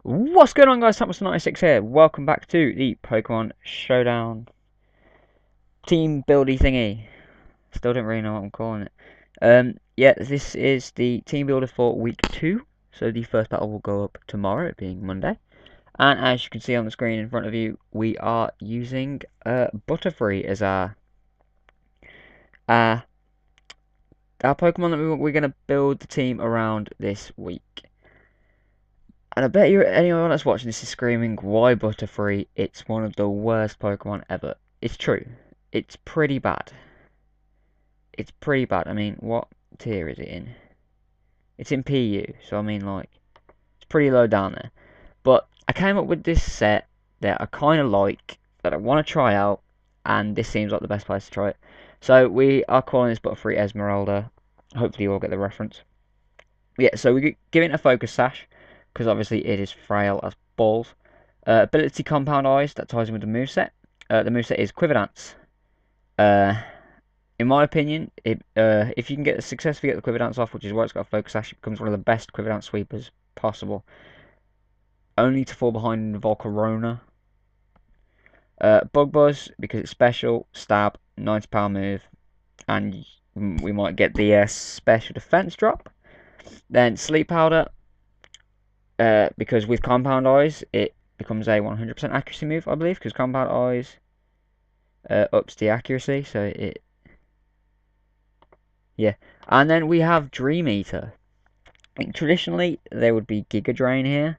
What's going on, guys? Thomas96 here. Welcome back to the Pokemon Showdown team buildy thingy. Still don't really know what I'm calling it. Yeah, this is the team builder for week 2. So the first battle will go up tomorrow, it being Monday. And as you can see on the screen in front of you, we are using Butterfree as uh, our Pokemon that we're going to build the team around this week. And I bet you anyone that's watching this is screaming, why Butterfree? It's one of the worst Pokemon ever. It's true. It's pretty bad. It's pretty bad. I mean, what tier is it in? It's in PU, so I mean, like, it's pretty low down there. But I came up with this set that I kind of like, that I want to try out, and this seems like the best place to try it. So we are calling this Butterfree Esmeralda. Hopefully you all get the reference. Yeah, so we give it a Focus Sash, because obviously it is frail as balls. Ability Compound Eyes, that ties in with the moveset. The moveset is Quiver Dance. In my opinion, if you can successfully get the Quiver Dance off, which is why it's got a Focus Sash, it becomes one of the best Quiver Dance sweepers possible. Only to fall behind Volcarona. Bug Buzz, because it's special, stab, 90 power move, and we might get the special defense drop. Then Sleep Powder, because with Compound Eyes, it becomes a 100% accuracy move, I believe, because Compound Eyes ups the accuracy, so it... Yeah. And then we have Dream Eater. Traditionally, there would be Giga Drain here,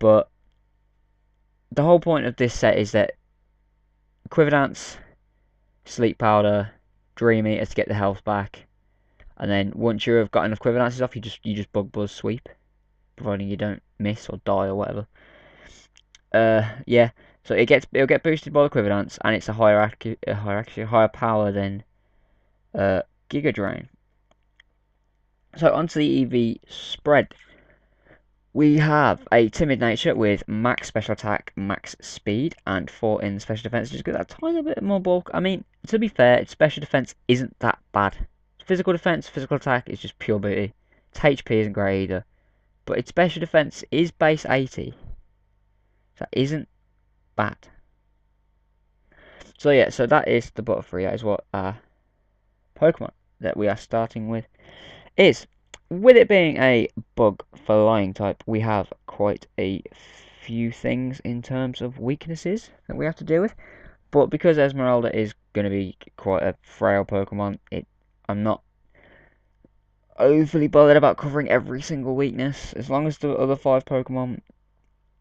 but the whole point of this set is that Quiver Dance, Sleep Powder, Dream Eater to get the health back, and then once you have got enough Quiver Dances off, you just Bug Buzz sweep, providing you don't miss or die or whatever. Yeah. So it'll get boosted by the Quiver Dance, and it's a higher power than Giga Drain. So onto the EV spread. We have a Timid Nature with max special attack, max speed, and 4 in special defense. Just get that tiny bit more bulk. I mean, to be fair, its special defense isn't that bad. Physical defense, physical attack is just pure booty. Its HP isn't great either. But its special defense is base 80. So that isn't bad. So yeah, so that is the Butterfree. That is what Pokemon that we are starting with is. With it being a bug flying type, we have quite a few things in terms of weaknesses that we have to deal with. But because Esmeralda is going to be quite a frail Pokemon, I'm not overly bothered about covering every single weakness. As long as the other 5 Pokemon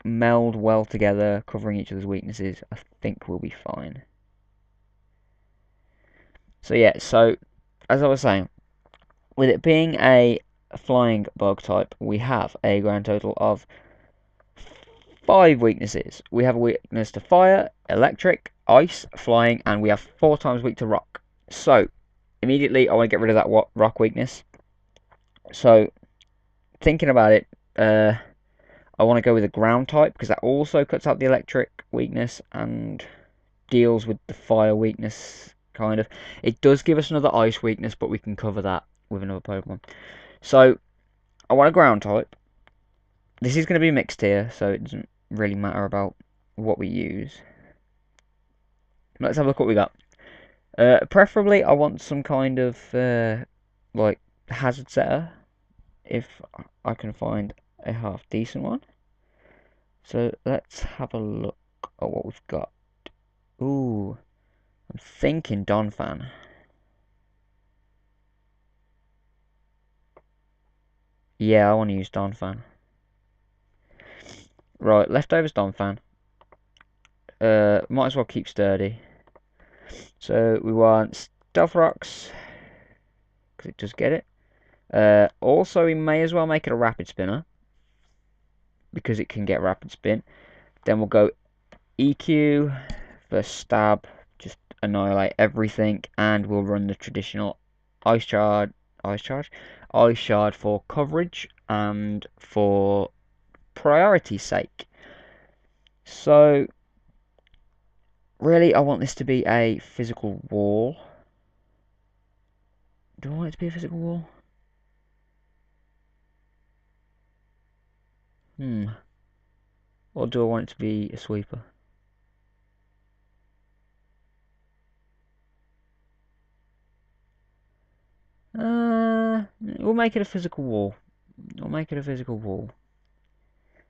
meld well together, covering each other's weaknesses, I think we'll be fine. So yeah, so as I was saying, with it being a flying bug type, we have a grand total of 5 weaknesses. We have a weakness to fire, electric, ice, flying, and we have 4 times weak to rock. So, immediately I want to get rid of that rock weakness. So, thinking about it, I want to go with a ground type, because that also cuts out the electric weakness and deals with the fire weakness, kind of. It does give us another ice weakness, but we can cover that with another Pokemon. So, I want a ground type. This is going to be mixed here, so it doesn't really matter about what we use. Let's have a look what we got. Preferably, I want some kind of like hazard setter, if I can find a half decent one. So let's have a look at what we've got. Ooh, I'm thinking Donphan. Yeah, I want to use Donphan. Right, leftovers Donphan. Might as well keep sturdy. So we want Stealth Rocks, because it does get it. Also, we may as well make it a Rapid Spinner, because it can get Rapid Spin. Then we'll go EQ for Stab, just annihilate everything, and we'll run the traditional Ice Shard for coverage and for priority's sake. So, really, I want this to be a physical wall. Do I want it to be a physical wall? Or do I want it to be a sweeper? We'll make it a physical wall. We'll make it a physical wall.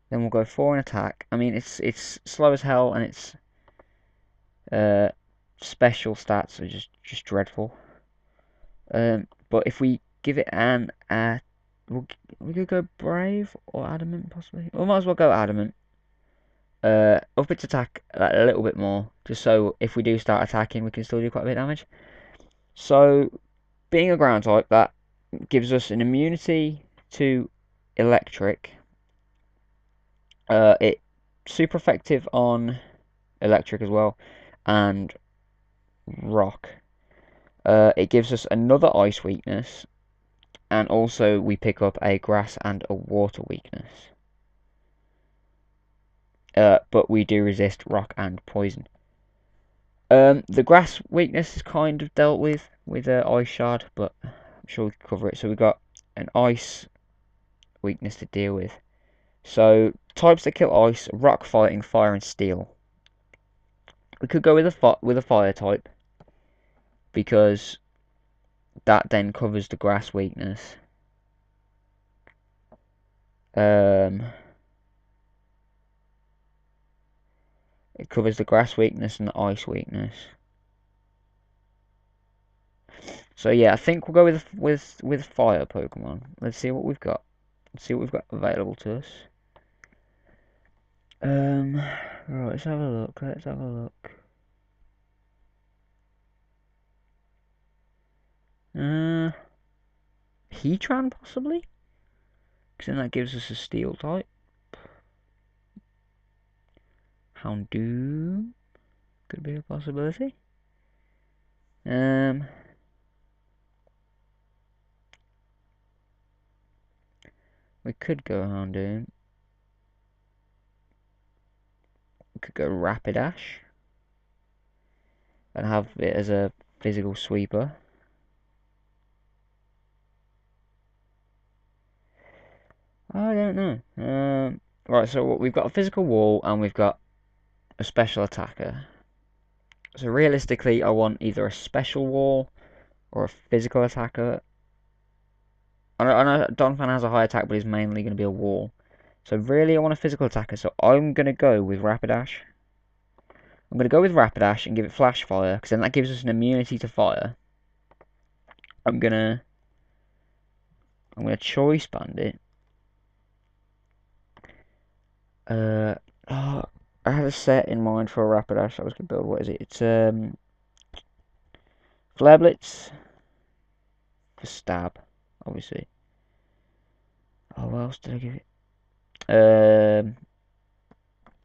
Then we'll go 4 in attack. I mean, it's slow as hell, and its special stats are just dreadful. But if we give it an we could go brave or adamant possibly. We might as well go adamant. Up its attack a little bit more, just so if we do start attacking, we can still do quite a bit of damage. So, being a ground type, that gives us an immunity to electric. It's super effective on electric as well, and rock. It gives us another ice weakness, and also we pick up a grass and a water weakness. But we do resist rock and poison. The grass weakness is kind of dealt with ice shard, but I'm sure we can cover it. So we've got an ice weakness to deal with. So types that kill ice: rock, fighting, fire, and steel. We could go with a fire type, because that then covers the grass weakness. It covers the grass weakness and the ice weakness. So yeah, I think we'll go with fire Pokemon. Let's see what we've got. Let's see what we've got available to us. Right, let's have a look. Let's have a look. Heatran possibly? Because then that gives us a steel type. Houndoom could be a possibility. We could go Houndoom. We could go Rapidash and have it as a physical sweeper. I don't know. Right, so we've got a physical wall and we've got a special attacker. So realistically, I want either a special wall or a physical attacker. I know Donphan has a high attack, but he's mainly going to be a wall. So really, I want a physical attacker. So I'm going to go with Rapidash. I'm going to go with Rapidash and give it Flash Fire, because then that gives us an immunity to fire. I'm gonna Choice Band it. I had a set in mind for a Rapidash I was going to build. What is it? It's Flare Blitz for stab, obviously. Oh, what else did I give it?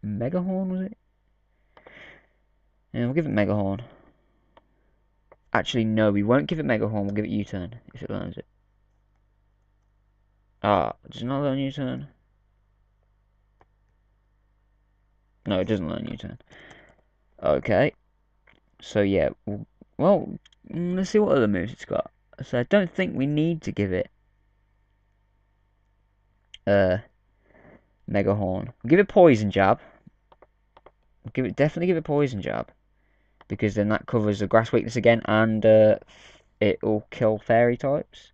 Megahorn, was it? Yeah, we'll give it Megahorn. Actually, no, we won't give it Megahorn. We'll give it U-turn if it learns it. Ah, does it not learn U-turn? No, it doesn't learn U-turn. Okay. So yeah, well, let's see what other moves it's got. So I don't think we need to give it Megahorn. We'll give it Poison Jab. Definitely give it Poison Jab, because then that covers the grass weakness again, and it'll kill fairy types.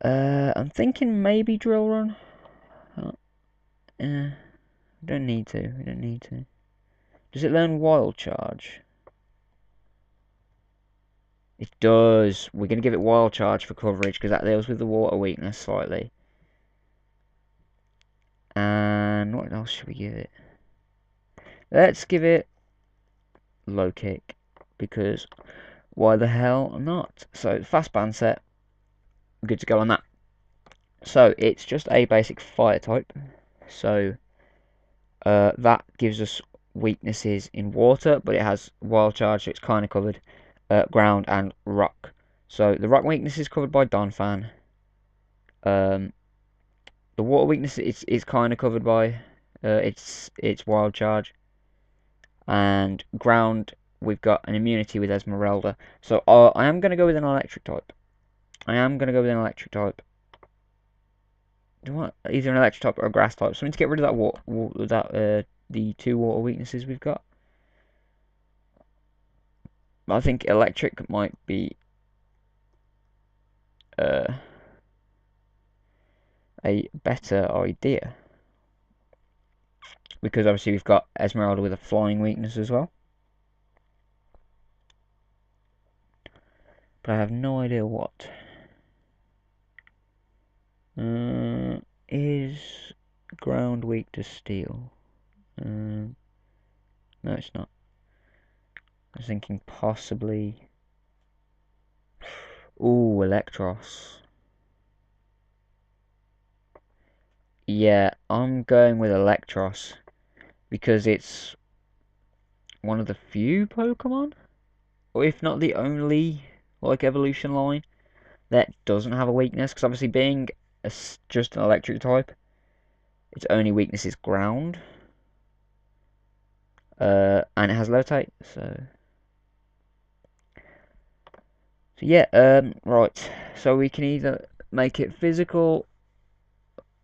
I'm thinking maybe Drill Run. We don't need to. We don't need to. Does it learn Wild Charge? It does. We're going to give it Wild Charge for coverage, because that deals with the water weakness slightly. And what else should we give it? Let's give it Low Kick, because why the hell not? So, fast band set. Good to go on that. So, it's just a basic fire type. So, that gives us weaknesses in water, but it has Wild Charge, so it's kind of covered. Ground and rock. So the rock weakness is covered by Donphan. The water weakness is kind of covered by its Wild Charge. And ground, we've got an immunity with Esmeralda. So I am going to go with an electric type. Do you want either an electric type or a grass type? Something to get rid of the 2 water weaknesses we've got. I think electric might be uh, a better idea because obviously we've got Esmeralda with a flying weakness as well. But I have no idea what. Is ground weak to steel? No, it's not. I was thinking possibly. Ooh, Electros. Yeah, I'm going with Electros because it's one of the few Pokemon, or if not the only, like evolution line that doesn't have a weakness. Because obviously, being just an electric type, its only weakness is ground, and it has levitate. So yeah, right. So we can either make it physical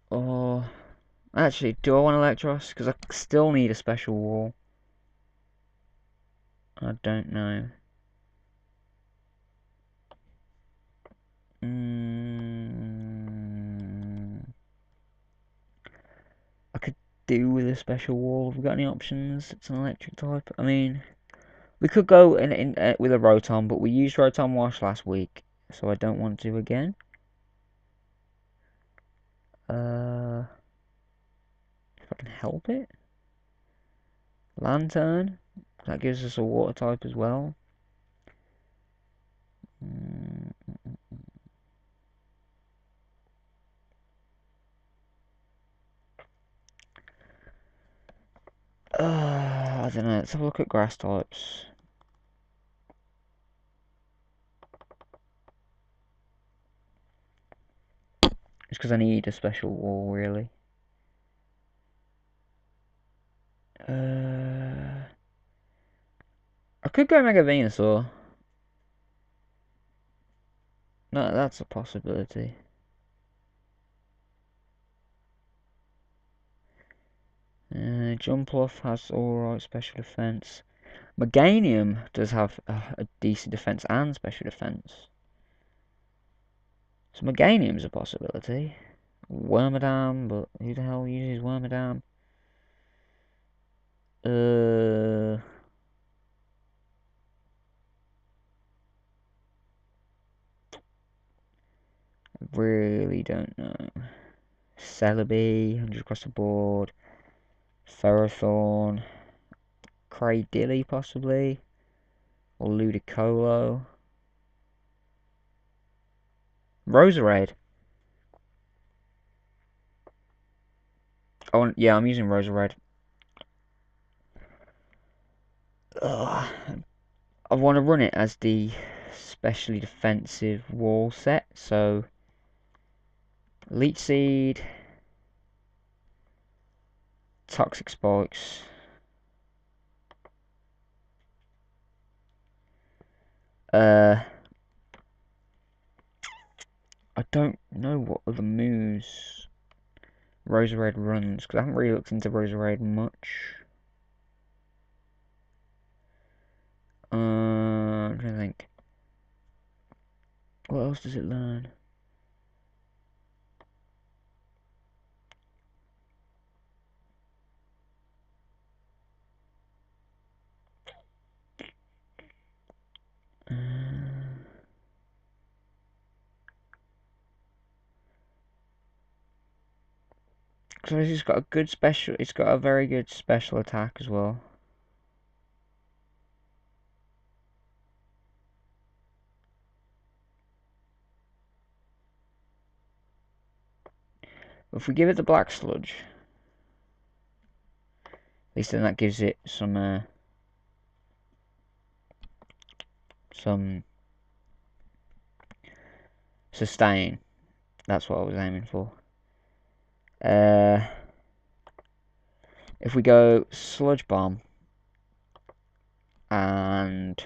or actually, do I want Electros? Because I still need a special wall. I don't know. I could do with a special wall. Have we got any options? It's an electric type. I mean, we could go in with a Rotom, but we used Rotom Wash last week, so I don't want to again. If I can help it. Lantern. That gives us a water type as well. I don't know. Let's have a look at grass types. Just because I need a special wall, really. I could go Mega Venusaur. No, that's a possibility. Jumpluff has alright special defense. Meganium does have a decent defense and special defense. So Meganium's a possibility. Wormadam, but who the hell uses Wormadam? Really don't know. Celebi, 100 across the board. Ferrothorn. Cradilly, possibly. Or Ludicolo. Roserade. Oh, yeah, I'm using Roserade. I want to run it as the specially defensive wall set, so Leech Seed, Toxic Spikes, I don't know what other moves Roserade runs, because I haven't really looked into Roserade much. I'm trying to think. What else does it learn? So it's got a good special. It's got a very good special attack as well. If we give it the Black Sludge, at least then that gives it some sustain. That's what I was aiming for. If we go Sludge Bomb and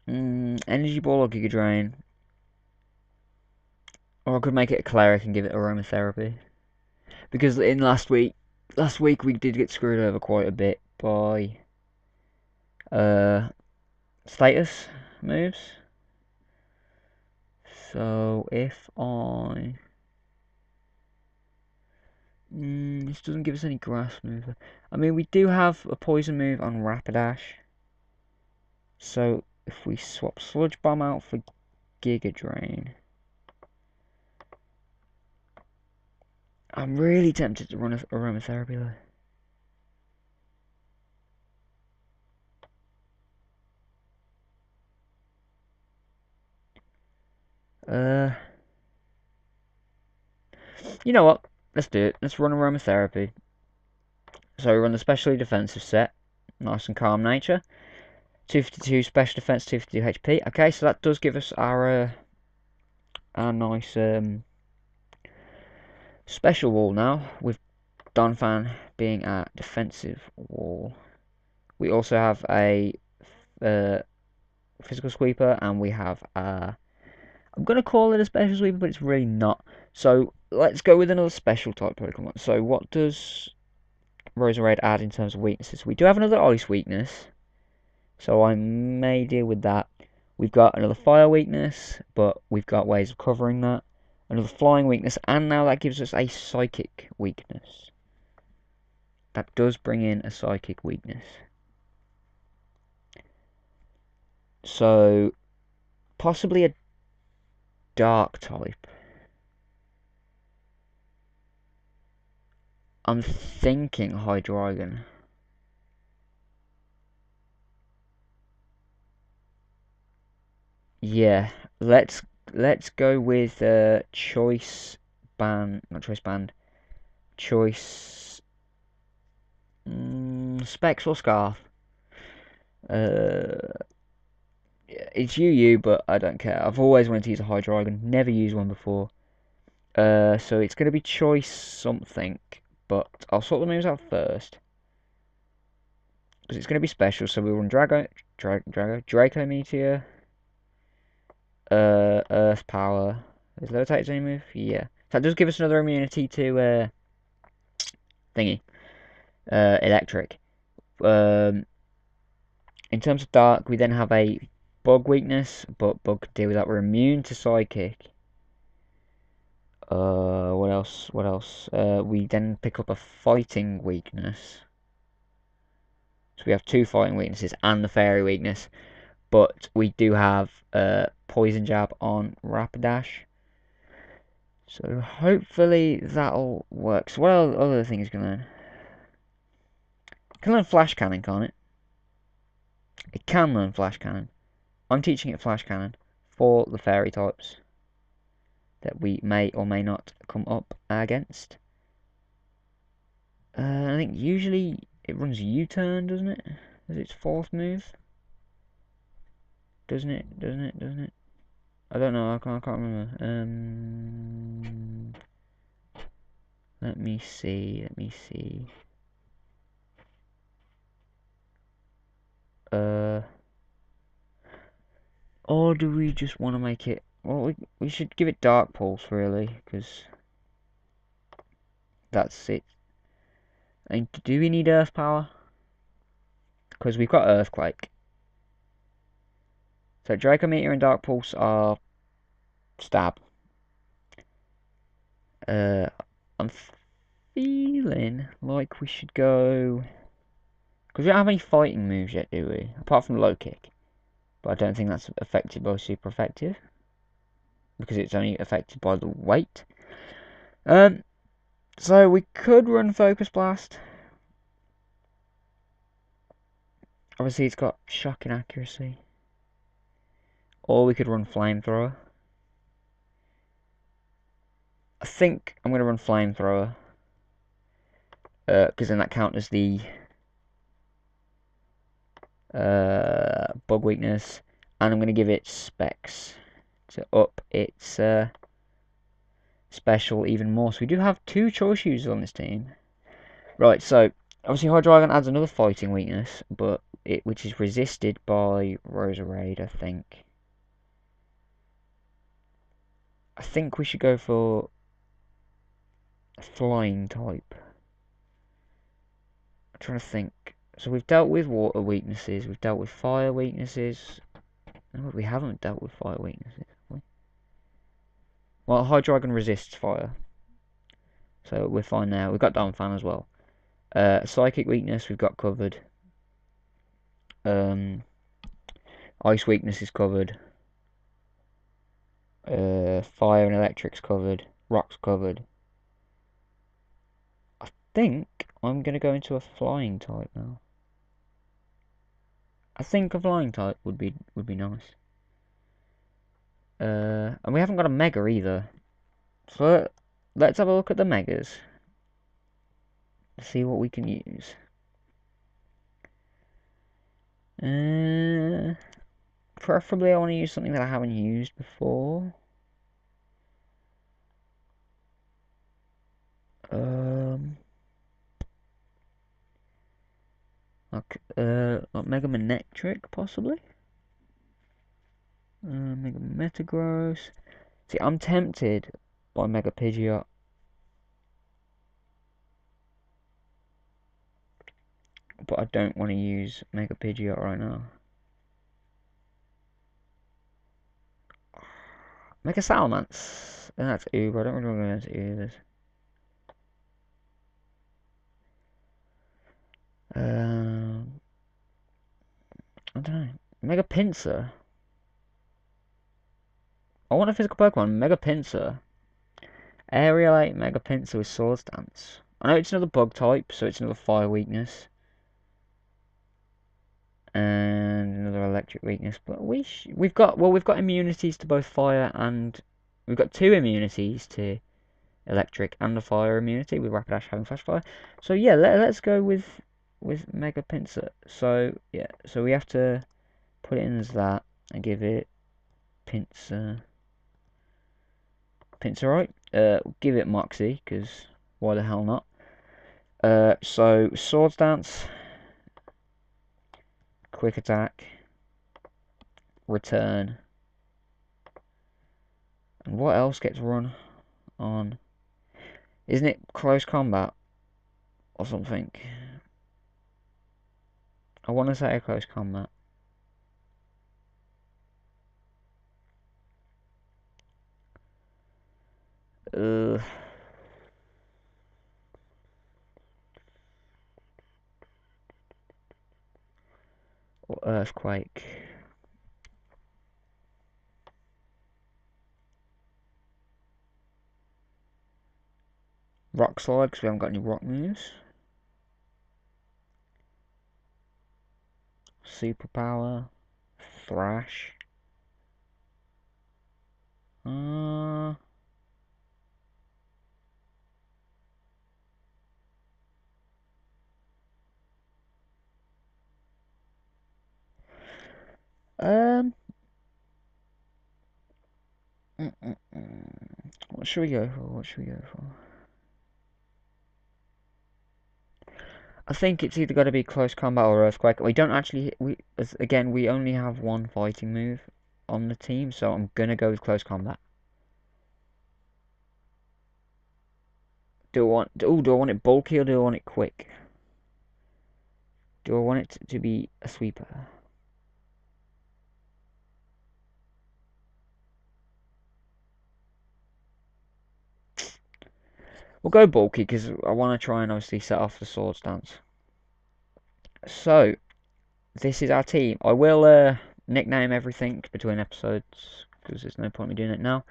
Energy Ball or Giga Drain, Or I could make it a cleric and give it aromatherapy. Because in last week we did get screwed over quite a bit by status moves. So if I this doesn't give us any grass move. I mean, we do have a poison move on Rapidash. So if we swap Sludge Bomb out for Giga Drain, I'm really tempted to run aromatherapy though. You know what? Let's do it. Let's run aromatherapy. So we run the specially defensive set. Nice and calm nature. 252 special defense, 252 HP. Okay, so that does give us our nice special wall now, with Donphan being our defensive wall. We also have a physical sweeper, and we have a... I'm going to call it a special sweeper, but it's really not. So let's go with another special type Pokemon. So what does Roserade add in terms of weaknesses? We do have another ice weakness, so I may deal with that. We've got another fire weakness, but we've got ways of covering that. Another flying weakness, and now that gives us a psychic weakness. That does bring in a psychic weakness. So possibly a dark type. I'm thinking Hydreigon. Yeah, let's go with choice band, not choice band, choice Specs or Scarf. It's UU, but I don't care. I've always wanted to use a Hydreigon, never used one before. So it's gonna be choice something, but I'll sort the moves out first. Because it's gonna be special, so we'll run Draco Meteor, Earth Power. Is Levitate any move? Yeah. So that does give us another immunity to thingy. Electric. In terms of Dark, we then have a Bug weakness, but Bug can deal with that. We're immune to Psychic. What else? What else? We then pick up a Fighting weakness. So we have two Fighting weaknesses and the Fairy weakness. But we do have Poison Jab on Rapidash. So hopefully that'll work. So what other things can learn? It can learn Flash Cannon, can't it? It can learn Flash Cannon. I'm teaching it Flash Cannon for the Fairy types that we may or may not come up against. I think usually it runs U-turn, doesn't it? As its fourth move. Doesn't it? I don't know. I can't remember. Let me see. Or do we just want to make it? Well, we should give it Dark Pulse, really, because that's it. And do we need Earth Power? Because we've got Earthquake. So Draco Meteor and Dark Pulse are stab. I'm feeling like we should go... Because we don't have any fighting moves yet, do we? Apart from Low Kick. But I don't think that's affected by Super Effective. Because it's only affected by the weight. So we could run Focus Blast. Obviously it's got shocking accuracy. Or we could run Flamethrower. I think I'm going to run Flamethrower. Because then that counts as the Bug weakness. And I'm going to give it Specs to up its special even more. So we do have two choice users on this team. Right, so obviously Hydreigon adds another fighting weakness, but which is resisted by Roserade, I think. I think we should go for a flying type. I'm trying to think. So we've dealt with water weaknesses, we've dealt with fire weaknesses. No, we haven't dealt with fire weaknesses, have we? Well, Hydreigon resists fire, so we're fine there. We've got Fan as well. Psychic weakness we've got covered. Ice weakness is covered. Fire and electric's covered. Rock's covered. I think I'm gonna go into a flying type now. I think a flying type would be nice. And we haven't got a mega either. So let's have a look at the megas. See what we can use. Preferably I want to use something that I haven't used before. Like Mega Manectric possibly. Mega Metagross. See, I'm tempted by Mega Pidgeot. But I don't want to use Mega Pidgeot right now. Mega Salamence. And that's Uber. I don't really want to go into Ubers. I don't know. Mega Pinsir. I want a physical Pokemon. Mega Pinsir. Aerialate Mega Pinsir with Swords Dance. I know it's another bug type, so it's another fire weakness. And another electric weakness, but we've got immunities to both fire and we've got 2 immunities to electric and a fire immunity with Rapidash having Flash Fire. So yeah, let's go with Mega Pinsir. So yeah, so we have to put it in as that and give it Pinsir. Pinsirite. Give it Moxie because why the hell not? So Swords Dance. Quick Attack, Return, and what else gets run on? Isn't it Close Combat or something? I want to say a Close Combat. Or Earthquake. Rock Slide, because we haven't got any rock moves. Superpower. Thrash. What should we go for? What should we go for? I think it's either got to be Close Combat or Earthquake. We don't actually, again, we only have one fighting move on the team, so I'm gonna go with Close Combat. Do I want it bulky or do I want it quick? Do I want it to be a sweeper? We'll go bulky because I want to try and obviously set off the Swords Dance. So, this is our team. I will nickname everything between episodes because there's no point in me doing it now.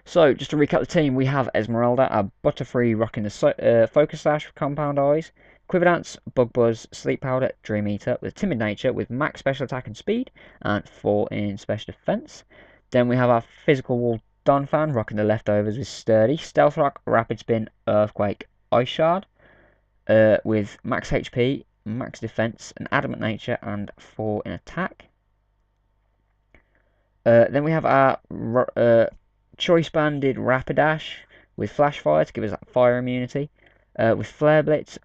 So, just to recap the team, we have Esmeralda, our Butterfree rocking the Focus Sash with Compound Eyes, Quiverdance, Bug Buzz, Sleep Powder, Dream Eater with Timid Nature with max special attack and speed and 4 in special defense. Then we have our Physical Wall Donphan rocking the Leftovers with Sturdy, Stealth Rock, Rapid Spin, Earthquake, Ice Shard with max HP, max defense, and Adamant Nature and 4 in attack. Then we have our Choice Banded Rapidash with Flash Fire to give us that fire immunity, with Flare Blitz,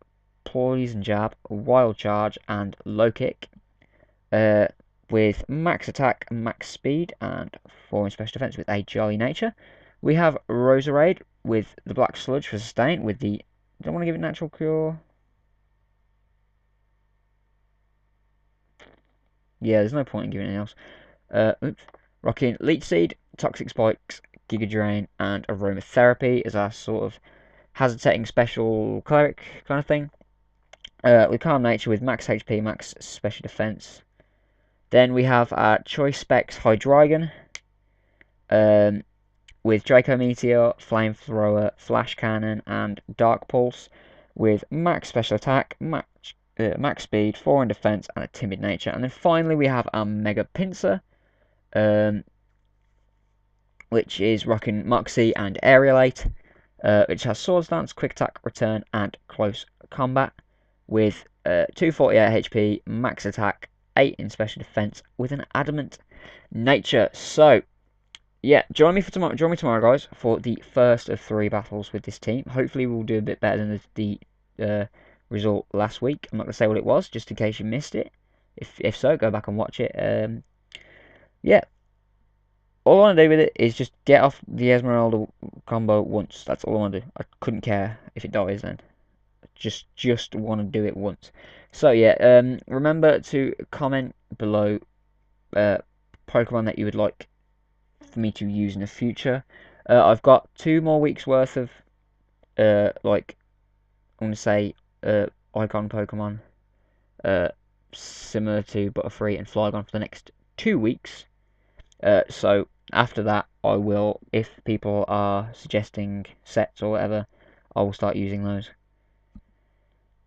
Poison Jab, Wild Charge, and Low Kick, with max attack, max speed, and 4 in special defense with a Jolly Nature. We have Roserade with the Black Sludge for sustain with the... Don't want to give it Natural Cure. Yeah, there's no point in giving it anything else. Oops. Rocking Leech Seed, Toxic Spikes, Giga Drain, and Aromatherapy as our sort of hazard setting special cleric kind of thing. With Calm Nature with max HP, max special defense. Then we have our Choice Specs Hydreigon with Draco Meteor, Flamethrower, Flash Cannon, and Dark Pulse with max special attack, max speed, 4 in defense, and a timid nature. And then finally we have our Mega Pinsir, which is rocking Moxie and Aerialate, which has Swords Dance, Quick Attack, Return, and Close Combat with 248 HP, max attack, 8 in special defense, with an adamant nature. So, yeah, join me tomorrow, guys, for the first of 3 battles with this team. Hopefully, we'll do a bit better than the result last week. I'm not gonna say what it was, just in case you missed it. If so, go back and watch it. Yeah. All I want to do with it is just get off the Esmeralda combo once. That's all I want to do. I couldn't care if it dies then. Just want to do it once. So yeah, remember to comment below Pokemon that you would like for me to use in the future. I've got 2 more weeks worth of like I'm gonna say icon Pokemon similar to Butterfree and Flygon for the next 2 weeks. So after that, I will, if people are suggesting sets or whatever, I will start using those.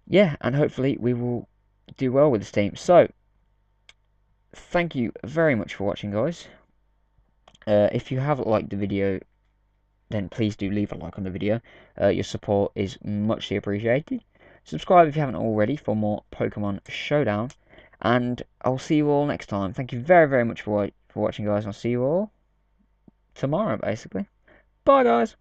Yeah, and hopefully we will do well with this team. So, thank you very much for watching, guys. If you have liked the video, then please do leave a like on the video. Your support is muchly appreciated. Subscribe if you haven't already for more Pokemon Showdown. And I'll see you all next time. Thank you very, very much for watching, guys. I'll see you all tomorrow, basically. Bye, guys.